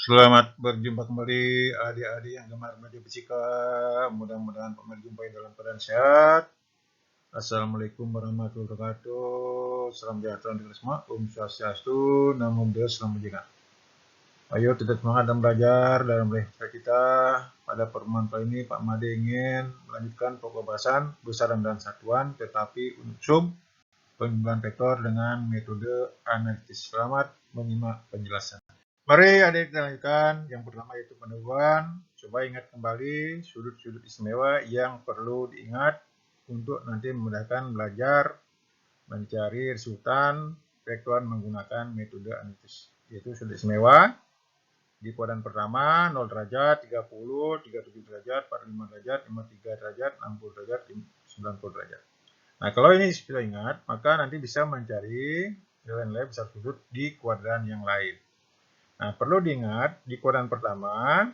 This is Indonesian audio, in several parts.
Selamat berjumpa kembali adik-adik yang gemar matematika. Mudah-mudahan Pak jumpai dalam keadaan sehat. Assalamualaikum warahmatullahi wabarakatuh. Salam sejahtera untuk kita semua. Om Swastiastu, Namo Buddhaya, Salam Kebajikan. Ayo tetap semangat dan belajar dalam lingkungan kita. Pada pertemuan kali ini Pak Made ingin melanjutkan pokok bahasan besaran dan satuan, tetapi untuk sum penjumlahan vektor dengan metode analisis. Selamat menyimak penjelasan. Mari adik kita lanjutkan. Yang pertama yaitu pendahuluan. Coba ingat kembali sudut-sudut istimewa yang perlu diingat untuk nanti memudahkan belajar mencari resultan vektor menggunakan metode analisis. Yaitu sudut istimewa di kuadran pertama 0 derajat, 30, 37 derajat, 45 derajat, 53 derajat, 60 derajat, 90 derajat. Nah, kalau ini sudah ingat, maka nanti bisa mencari nilai-nilai besar sudut di kuadran yang lain. Nah, perlu diingat di kuadran pertama,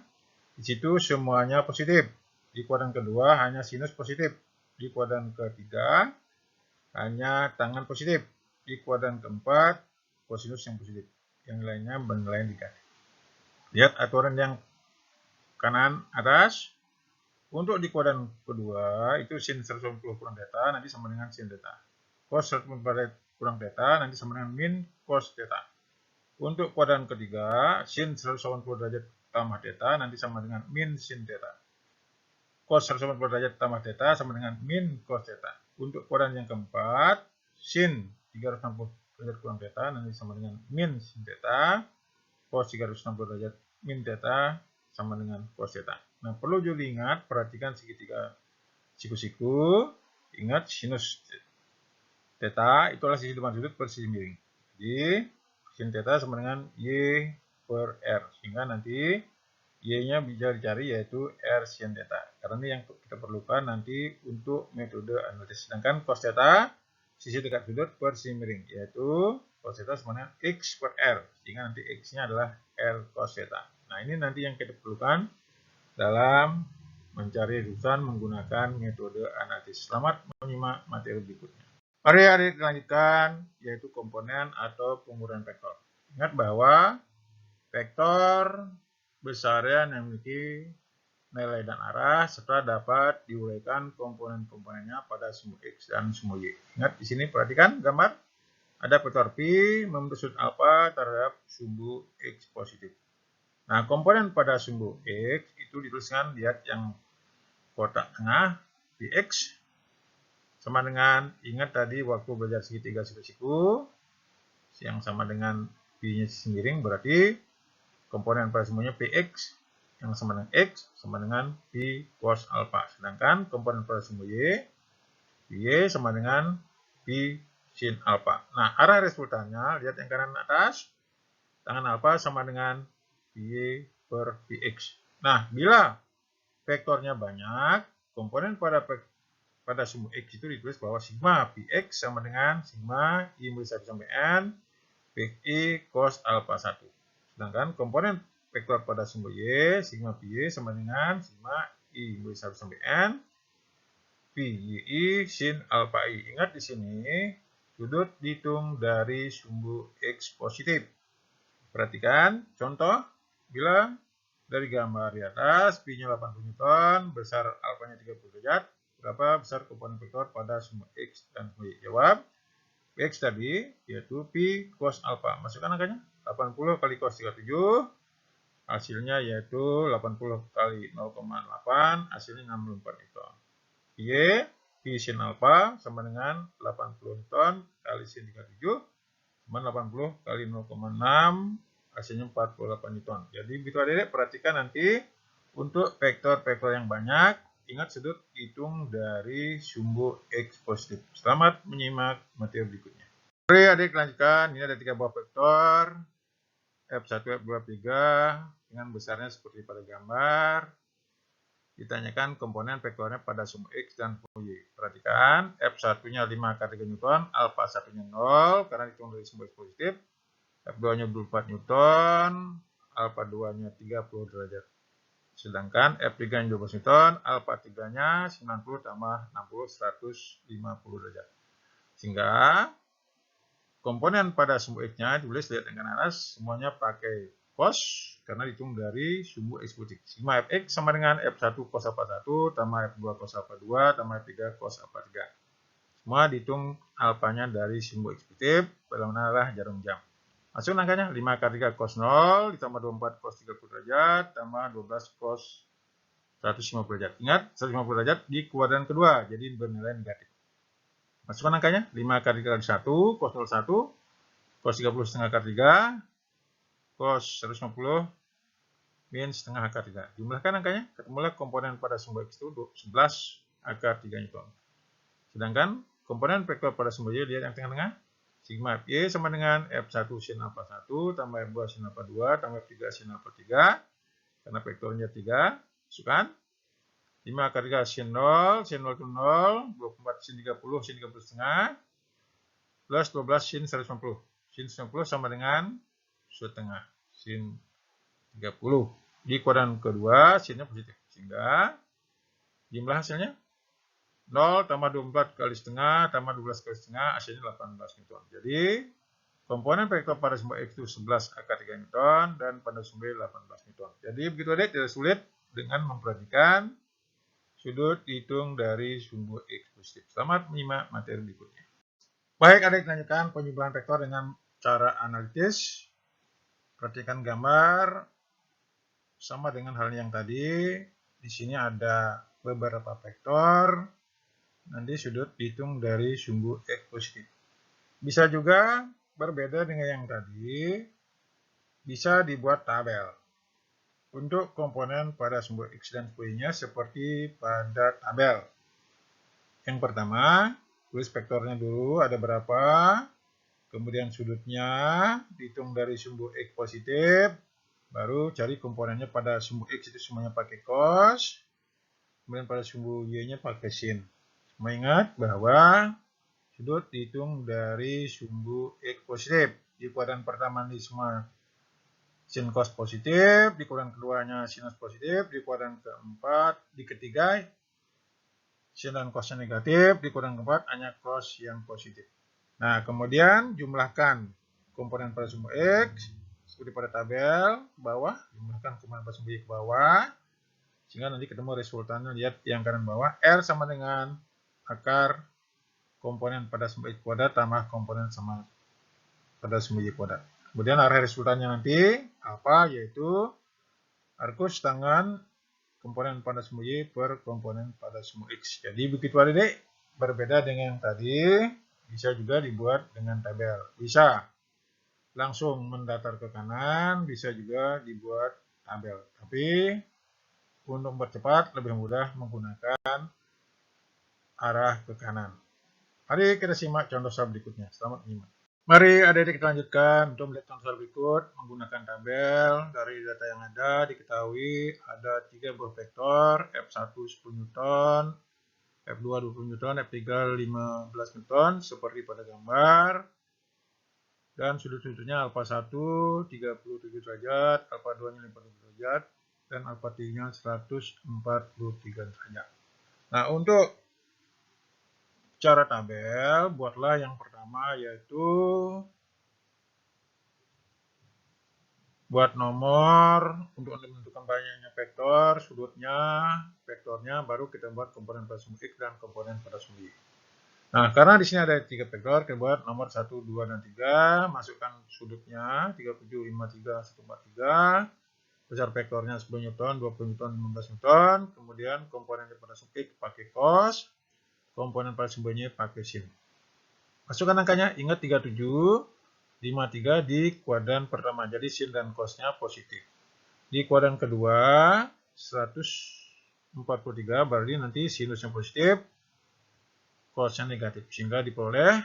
di situ semuanya positif. Di kuadran kedua hanya sinus positif. Di kuadran ketiga hanya tangan positif. Di kuadran keempat kosinus yang positif. Yang lainnya bernilai negatif. Lihat aturan yang kanan atas. Untuk di kuadran kedua itu sin 180 kurang theta nanti sama dengan sin theta. Cos 180 kurang theta nanti sama dengan min cos theta. Untuk kuadran ketiga, sin 180 derajat tambah theta nanti sama dengan min sin theta. Cos 180 derajat tambah theta sama dengan min cos theta. Untuk kuadran yang keempat, sin 360 derajat kurang theta nanti sama dengan min sin theta. Cos 360 derajat min theta sama dengan cos theta. Nah, perlu juga diingat, perhatikan segitiga siku-siku. Ingat sinus theta itulah sisi depan sudut per sisi miring. Jadi, sin theta sama dengan Y per R. Sehingga nanti Y-nya bisa dicari yaitu R sin theta. Karena ini yang kita perlukan nanti untuk metode analisis. Sedangkan cos theta, sisi dekat sudut per sisi miring. Yaitu cos theta sama dengan X per R. Sehingga nanti X-nya adalah R cos theta. Nah, ini nanti yang kita perlukan dalam mencari rujukan menggunakan metode analisis. Selamat menyimak materi berikutnya. Mari adik lanjutkan, yaitu komponen atau pengukuran vektor. Ingat bahwa vektor besaran yang memiliki nilai dan arah serta dapat diuraikan komponen-komponennya pada sumbu X dan sumbu Y. Ingat di sini perhatikan gambar. Ada vektor P membentuk sudut alfa terhadap sumbu X positif. Nah, komponen pada sumbu X itu dituliskan, lihat yang kotak tengah, Px sama dengan, ingat tadi waktu belajar segitiga siku-siku, yang sama dengan P-nya sisi miring, berarti komponen pada sumbunya Px yang sama dengan X sama dengan P cos alpha. Sedangkan komponen pada sumbu Y, Y sama dengan P sin alpha. Nah, arah resultannya, lihat yang kanan atas, tangan alpha sama dengan Py per Px. Nah, bila vektornya banyak, komponen pada sumbu X itu ditulis bahwa sigma Px sama dengan sigma I mulai 1 sampai N Pi cos alpha 1. Sedangkan komponen vektor pada sumbu Y, sigma Pi sama dengan sigma I mulai 1 sampai N Pi sin alpha I. Ingat di sini sudut dihitung dari sumbu X positif. Perhatikan contoh, bila dari gambar di atas Pi-nya 80 Newton, besar alfanya 30 derajat, berapa besar komponen vektor pada sumbu X dan sumbu Y? Jawab, X tadi yaitu Pi cos alpha. Masukkan angkanya, 80 kali cos 37, hasilnya yaitu 80 kali 0,8, hasilnya 64 Newton. Y, Pi sin alpha sama dengan 80 Newton kali sin 37, sama 80 kali 0,6, hasilnya 48 Newton. Jadi begitu adik-adik, perhatikan nanti untuk vektor-vektor yang banyak, ingat sudut hitung dari sumbu X positif. Selamat menyimak materi berikutnya. Oke adik lanjutkan, ini ada 3 buah vektor, F1, F2, F3, dengan besarnya seperti pada gambar. Ditanyakan komponen vektornya pada sumbu X dan sumbu Y. Perhatikan, F1-nya 5 kali 3 Newton, alpha 1-nya 0, karena dihitung dari sumbu X positif. F2-nya 24 Newton, alpha 2-nya 30 derajat. Sedangkan F3-nya 12 Newton, alpha 3-nya 90 tambah 60, 150 derajat. Sehingga komponen pada sumbu X-nya ditulis, lihat dengan atas, semuanya pakai cos karena dihitung dari sumbu X positif. Sigma Fx sama dengan F1 cos alpha 1 tambah F2 cos alpha 2 tambah F3 cos alpha 3. Semua dihitung alfanya dari sumbu X positif, bagaimana adalah jarum jam. Masuk angkanya 5 kali 3 cos 0 ditambah 24 cos 30 derajat tambah 12 cos 150 derajat. Ingat 150 derajat di kuadran kedua, jadi bernilai negatif. Masukkan angkanya 5 kali 1 cos 01 cos 30 setengah akar 3 cos 150 min setengah akar 3. Jumlahkan angkanya, ketemulah komponen pada sumbu X itu 11 akar 3 Newton. Sedangkan komponen vektor pada sumbu Y lihat yang tengah-tengah. Sigma Fy sama dengan F1 sin alpha 1 tambah F2 sin alpha 2 tambah F3 sin alpha 3. Karena vektornya 3. Masukkan. 5 akar 3 sin 0. Sin 0 itu 0. 24 sin 30 sin 30 setengah. Plus 12 sin 150. Sin 150 sama dengan setengah. Sin 30. Di kuadran kedua, sinnya positif. Sehingga jumlah hasilnya 0 tambah 24 kali setengah tambah 12 kali setengah hasilnya 18 Newton. Jadi komponen vektor pada sumbu X itu 11 akar 3 Newton dan pada sumbu Y 18 Newton. Jadi begitu adik, tidak sulit dengan memperhatikan sudut dihitung dari sumbu X positif. Selamat menyimak materi berikutnya. Baik adik, lanjutkan penjumlahan vektor dengan cara analitis. Perhatikan gambar sama dengan hal yang tadi. Di sini ada beberapa vektor. Nanti sudut dihitung dari sumbu X positif. Bisa juga berbeda dengan yang tadi, bisa dibuat tabel. Untuk komponen pada sumbu X dan sumbu Y-nya seperti pada tabel. Yang pertama, tulis vektornya dulu ada berapa, kemudian sudutnya dihitung dari sumbu X positif, baru cari komponennya pada sumbu X itu semuanya pakai cos, kemudian pada sumbu Y-nya pakai sin. Mengingat bahwa sudut dihitung dari sumbu X positif. Di kuadran pertama ini semua sin cos positif, di kuadran keduanya sinus positif, di kuadran keempat, di ketiga sin dan cosnya negatif, di kuadran keempat hanya cos yang positif. Nah, kemudian jumlahkan komponen pada sumbu X seperti pada tabel bawah, jumlahkan komponen pada sumbu Y ke bawah, sehingga nanti ketemu resultannya, lihat yang kanan bawah, R sama dengan akar komponen pada sumbu X kuadrat tambah komponen sama pada sumbu Y kuadrat. Kemudian arah resultannya nanti apa, yaitu arcus tangan komponen pada sumbu Y per komponen pada sumbu X. Jadi begitu adik, berbeda dengan yang tadi, bisa juga dibuat dengan tabel. Bisa langsung mendatar ke kanan, bisa juga dibuat tabel. Tapi untuk mempercepat lebih mudah menggunakan arah ke kanan. Mari kita simak contoh soal berikutnya. Selamat menyimak. Mari adik-adik kita lanjutkan untuk melihat contoh soal berikut menggunakan tabel. Dari data yang ada diketahui ada 3 buah vektor, F1 10 Newton, F2 20 Newton, F3 15 Newton seperti pada gambar. Dan sudut-sudutnya alfa 1 37 derajat, alfa 2 nya 50 derajat, dan alfa 3 nya 143 derajat. Nah, untuk cara tabel, buatlah yang pertama yaitu buat nomor untuk menentukan banyaknya vektor, sudutnya, vektornya, baru kita buat komponen pada sumbu X dan komponen pada sumbu Y. Nah, karena di sini ada 3 vektor, kita buat nomor 1, 2, dan 3, masukkan sudutnya 37, 53, 143, besar vektornya 10 Newton, 20 Newton, 15 Newton, kemudian komponen pada sumbu X pakai cos, komponen pada sumbunya pakai sin. Masukkan angkanya, ingat 37, 53 di kuadran pertama, jadi sin dan cosnya positif. Di kuadran kedua, 143, berarti nanti sinusnya positif, cosnya negatif, sehingga diperoleh,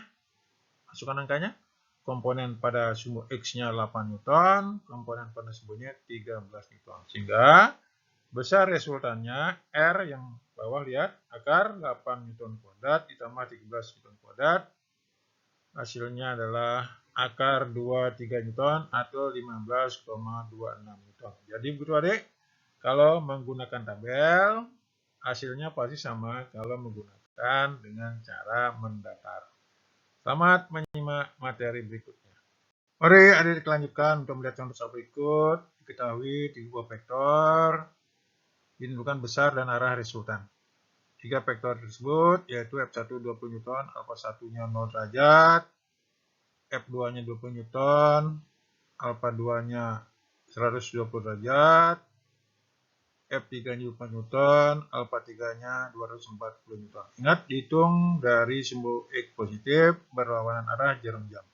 masukkan angkanya, komponen pada sumbu X-nya 8 Newton, komponen pada sumbunya 13 Newton. Sehingga besar resultannya R yang bawah lihat, akar 8 Newton kuadrat ditambah 13 Newton kuadrat, hasilnya adalah akar 23 Newton atau 15,26 Newton. Jadi begitu adik, kalau menggunakan tabel, hasilnya pasti sama kalau menggunakan dengan cara mendatar. Selamat menyimak materi berikutnya. Mari adik lanjutkan untuk melihat contoh soal berikut. diketahui 3 buah vektor ditentukan besar dan arah resultan. 3 vektor tersebut yaitu F1 20 Newton, alfa 1-nya 0 derajat, F2-nya 20 Newton, alfa 2-nya 120 derajat, F3-nya 4 Newton, alfa 3-nya 240 Newton. Ingat, dihitung dari simbol X positif berlawanan arah jarum jam.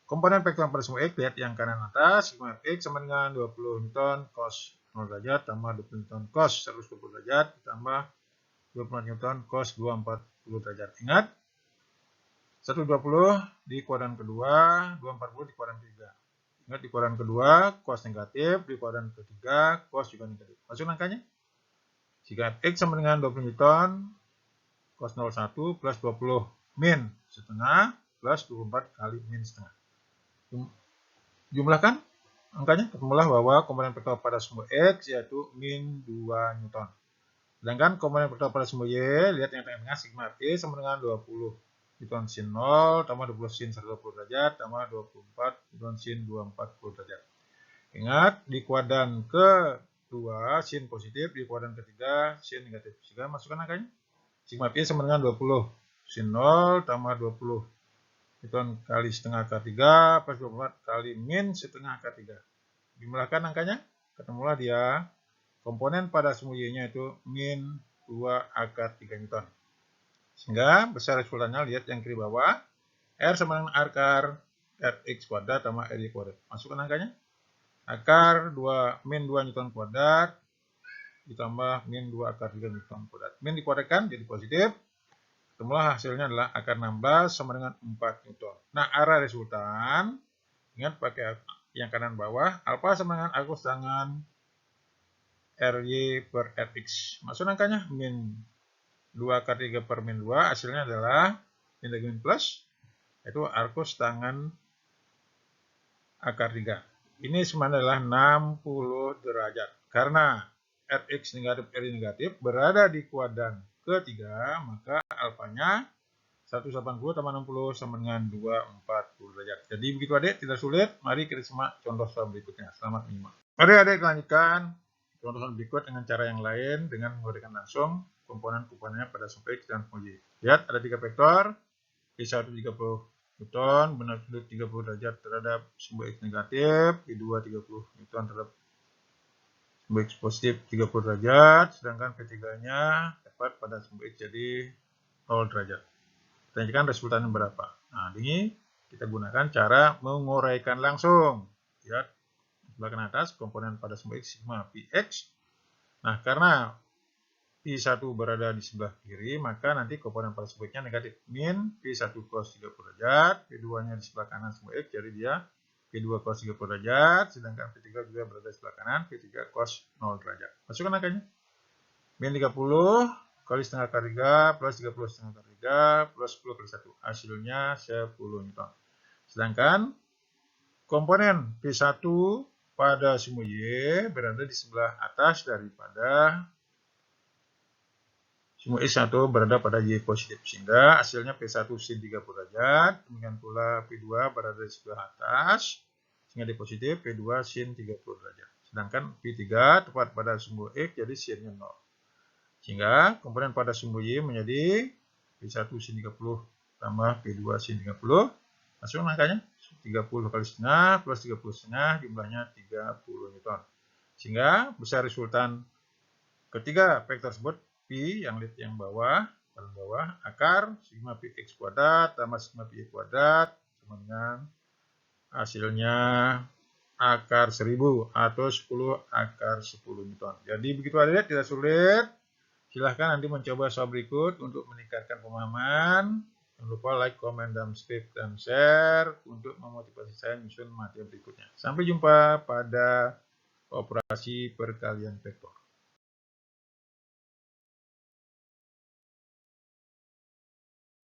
Komponen vektor pada simbol X, lihat yang kanan atas, sigma X sama dengan 20 Newton cos 0 derajat tambah 20 Newton cos 120 derajat ditambah 24 Newton cos 240 derajat. Ingat, 120 di kuadran kedua, 240 di kuadran ketiga. Ingat, di kuadran kedua cos negatif, di kuadran ketiga cos juga negatif. Masuk angkanya. Jika X sama dengan 20 Newton cos 01 plus 20 min setengah plus 24 kali min setengah. Jumlahkan angkanya, ketemulah bahwa komponen vektor pada simbol X yaitu min 2 Newton. Sedangkan komponen vektor pada simbol Y, lihat yang tengah-tengah, sigma P sama dengan 20 Newton sin 0 tambah 20 sin 120 derajat tambah 24 Newton sin 240 derajat. Ingat, di kuadran kedua sin positif, di kuadran ketiga sin negatif. Sehingga masukkan angkanya. Sigma P sama dengan 20 sin 0 tambah 20 Newton kali setengah K3 plus 24 kali min setengah K3. Jumlahkan angkanya, ketemulah dia komponen pada simbol Y-nya itu min 2 akar 3 Newton. Sehingga besar resultannya, lihat yang kiri bawah, R sama dengan akar Rx kuadrat tambah Ry kuadrat. Masukkan angkanya. Akar 2 min 2 Newton kuadrat ditambah min 2 akar 3 Newton kuadrat. Min dikuadratkan jadi positif. Ketemulah hasilnya adalah akar 16 sama dengan 4 Newton. Nah, arah resultan, ingat pakai yang kanan bawah, alfa sama dengan arcus tangan Ry per Rx. Masuk angkanya, min 2 akar 3 per min 2, hasilnya adalah min plus, yaitu arcus tangan akar 3. Ini semuanya adalah 60 derajat. Karena Rx negatif, Ry negatif berada di kuadran ketiga, maka alfanya 180 tambah 60 sama dengan 240 derajat. Jadi begitu adik, tidak sulit. Mari kita simak contoh soal berikutnya. Selamat menyimak. Mari adik lanjutkan contoh soal berikut dengan cara yang lain dengan menggunakan langsung komponen-komponennya pada simbol X dan simbol Y. Lihat, ada 3 vektor. P1 30 Newton, benar sudut 30 derajat terhadap simbol X negatif. P2 30 Newton terhadap simbol X positif 30 derajat, sedangkan P3-nya tepat pada simbol X jadi 0 derajat. Tanyakan resultannya berapa. Nah, ini kita gunakan cara menguraikan langsung. Lihat, sebelah kanan atas komponen pada simbol X sigma Px. Nah, karena P1 berada di sebelah kiri, maka nanti komponen pada simbol X-nya negatif. Min P1 cos 30 derajat, P2-nya di sebelah kanan simbol X, jadi dia P2 cos 30 derajat, sedangkan P3 juga berada di sebelah kanan, P3 cos 0 derajat. Masukkan angkanya. Min 30 kali setengah K3 plus 30 setengah K3 plus 10 kali 1. Hasilnya 10 Newton. Sedangkan komponen P1 pada simbol Y berada di sebelah atas daripada simbol X atau berada pada Y positif. Sehingga hasilnya P1 sin 30 derajat. Demikian pula P2 berada di sebelah atas. Sehingga di positif P2 sin 30 derajat. Sedangkan P3 tepat pada simbol X jadi sinnya 0. Sehingga komponen pada simbol Y menjadi P1 sin 30 tambah P2 sin 30. Masuk angkanya 30 kali setengah plus 30 setengah, jumlahnya 30 Newton. Sehingga besar resultan ketiga vektor tersebut P yang lihat yang bawah, paling bawah, akar sigma Px kuadrat tambah sigma Py kuadrat sama dengan hasilnya akar 1000 atau 10 akar 10 Newton. Jadi begitu adik, tidak sulit. Silahkan nanti mencoba soal berikut untuk meningkatkan pemahaman. Jangan lupa like, komen, dan subscribe dan share untuk memotivasi saya menyusun materi berikutnya. Sampai jumpa pada operasi perkalian vektor.